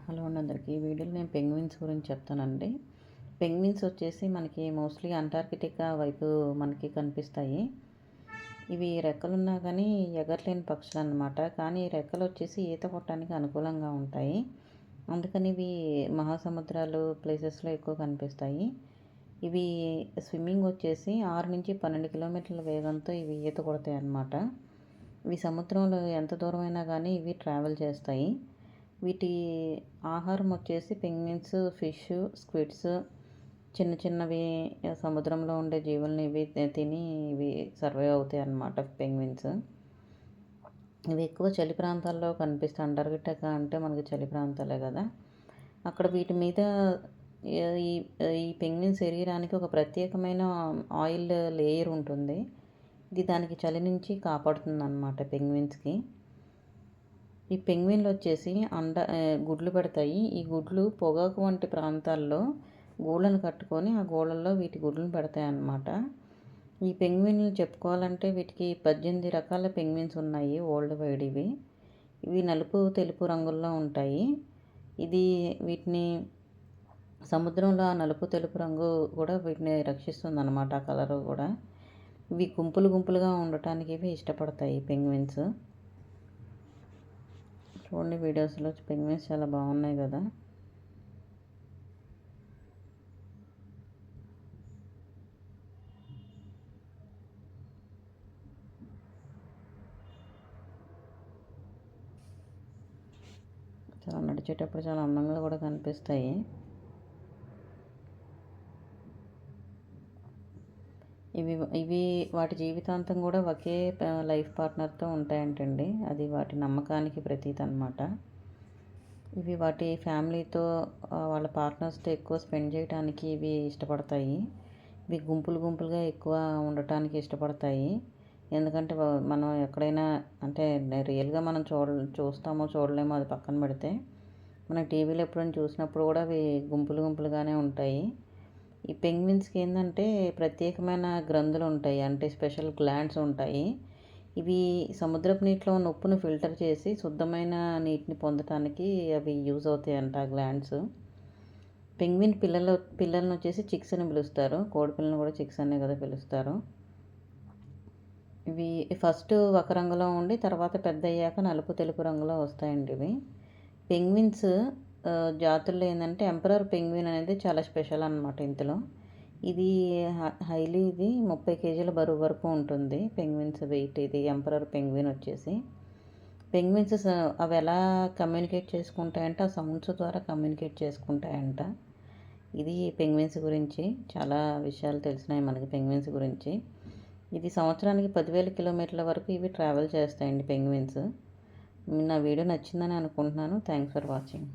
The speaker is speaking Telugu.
హలో అండి అందరికీ. ఈ వీడియోలో నేను పెంగ్విన్స్ గురించి చెప్తానండి. పెంగ్విన్స్ వచ్చేసి మనకి మోస్ట్లీ అంటార్కిటికా వైపు మనకి కనిపిస్తాయి. ఇవి రెక్కలున్నా కానీ ఎగరలేని పక్షులు అన్నమాట. కానీ ఈ రెక్కలు వచ్చేసి ఈత కొట్టడానికి అనుకూలంగా ఉంటాయి. అందుకని ఇవి మహాసముద్రాలు ప్లేసెస్లో ఎక్కువ కనిపిస్తాయి. ఇవి స్విమ్మింగ్ వచ్చేసి 6 నుంచి 12 కిలోమీటర్ల వేగంతో ఇవి ఈత కొడతాయి అన్నమాట. ఇవి సముద్రంలో ఎంత దూరమైనా కానీ ఇవి ట్రావెల్ చేస్తాయి. వీటి ఆహారం వచ్చేసి పెంగ్విన్స్, ఫిష్, స్క్విడ్స్, చిన్న చిన్నవి సముద్రంలో ఉండే జీవుల్ని ఇవి తిని ఇవి సర్వైవ్ అవుతాయి అన్నమాట పెంగ్విన్స్. ఇవి ఎక్కువ చలి ప్రాంతాల్లో కనిపిస్తాయి. అంటార్కిటికా అంటే మనకి చలి ప్రాంతాలే కదా. అక్కడ వీటి మీద ఈ ఈ పెంగ్విన్ శరీరానికి ఒక ప్రత్యేకమైన ఆయిల్ లేయర్ ఉంటుంది. ఇది దానికి చలి నుంచి కాపాడుతుంది అన్నమాట పెంగ్విన్స్కి. ఈ పెంగ్విన్లు వచ్చేసి గుడ్లు పెడతాయి. ఈ గుడ్లు పొగాకు వంటి ప్రాంతాల్లో గూళ్ళను కట్టుకొని ఆ గూళ్ళల్లో వీటి గుడ్లను పెడతాయి అన్నమాట. ఈ పెంగ్విన్లు చెప్పుకోవాలంటే వీటికి 18 రకాల పెంగ్విన్స్ ఉన్నాయి వరల్డ్ వైడ్. ఇవి నలుపు తెలుపు రంగుల్లో ఉంటాయి. వీటిని సముద్రంలో ఆ నలుపు తెలుపు రంగు కూడా వీటిని రక్షిస్తుంది అన్నమాట. ఆ కలరు కూడా. ఇవి గుంపులు గుంపులుగా ఉండటానికి ఇవి ఇష్టపడతాయి పెంగ్విన్స్. చూడండి వీడియోస్లో పెంగ్విన్స్ చాలా బాగున్నాయి కదా. చాలా నడిచేటప్పుడు చాలా అందంగా కూడా కనిపిస్తాయి. ఇవి వాటి జీవితాంతం కూడా ఒకే లైఫ్ పార్ట్నర్తో ఉంటాయంటండి. అది వాటి నమ్మకానికి ప్రతీతి అన్నమాట. ఇవి వాటి ఫ్యామిలీతో వాళ్ళ పార్ట్నర్స్తో ఎక్కువ స్పెండ్ చేయడానికి ఇవి ఇష్టపడతాయి. ఇవి గుంపులు గుంపులుగా ఎక్కువ ఉండటానికి ఇష్టపడతాయి. ఎందుకంటే మనం ఎక్కడైనా అంటే రియల్గా మనం చూస్తామో చూడలేమో అది పక్కన పెడితే, మనం టీవీలో ఎప్పుడైనా చూసినప్పుడు కూడా అవి గుంపులు గుంపులుగానే ఉంటాయి. ఈ పెంగ్విన్స్కి ఏంటంటే ప్రత్యేకమైన గ్రంథులు ఉంటాయి. అంటే స్పెషల్ గ్లాండ్స్ ఉంటాయి. ఇవి సముద్రపు నీటిలో ఉన్న ఉప్పును ఫిల్టర్ చేసి శుద్ధమైన నీటిని పొందటానికి అవి యూజ్ అవుతాయి అంట ఆ గ్లాండ్స్. పెంగ్విన్ పిల్లలను వచ్చేసి చిక్స్ అని పిలుస్తారు. కోడి పిల్లలను కూడా చిక్స్ అనే కదా పిలుస్తారు. ఇవి ఫస్ట్ ఒక రంగులో ఉండి తర్వాత పెద్ద అయ్యాక నలుపు తెలుపు రంగులో వస్తాయండి ఇవి. పెంగ్విన్స్ జాతుల్లో ఏంటంటే ఎంపరర్ పెంగ్విన్ అనేది చాలా స్పెషల్ అన్నమాట ఇందులో. ఇది హైలీ 30 కేజీల బరువు వరకు ఉంటుంది పెంగ్విన్స్ వెయిట్. ఇది ఎంపరర్ పెంగ్విన్ వచ్చేసి. పెంగ్విన్స్ అవి ఎలా కమ్యూనికేట్ చేసుకుంటాయంటే ఆ సౌండ్స్ ద్వారా కమ్యూనికేట్ చేసుకుంటాయంట. ఇది పెంగ్విన్స్ గురించి చాలా విషయాలు తెలిసినాయి మనకి పెంగ్విన్స్ గురించి. ఇది సంవత్సరానికి 10,000 కిలోమీటర్ల వరకు ఇవి ట్రావెల్ చేస్తాయండి పెంగ్విన్స్. నా వీడియో నచ్చిందని అనుకుంటున్నాను. Thanks for watching.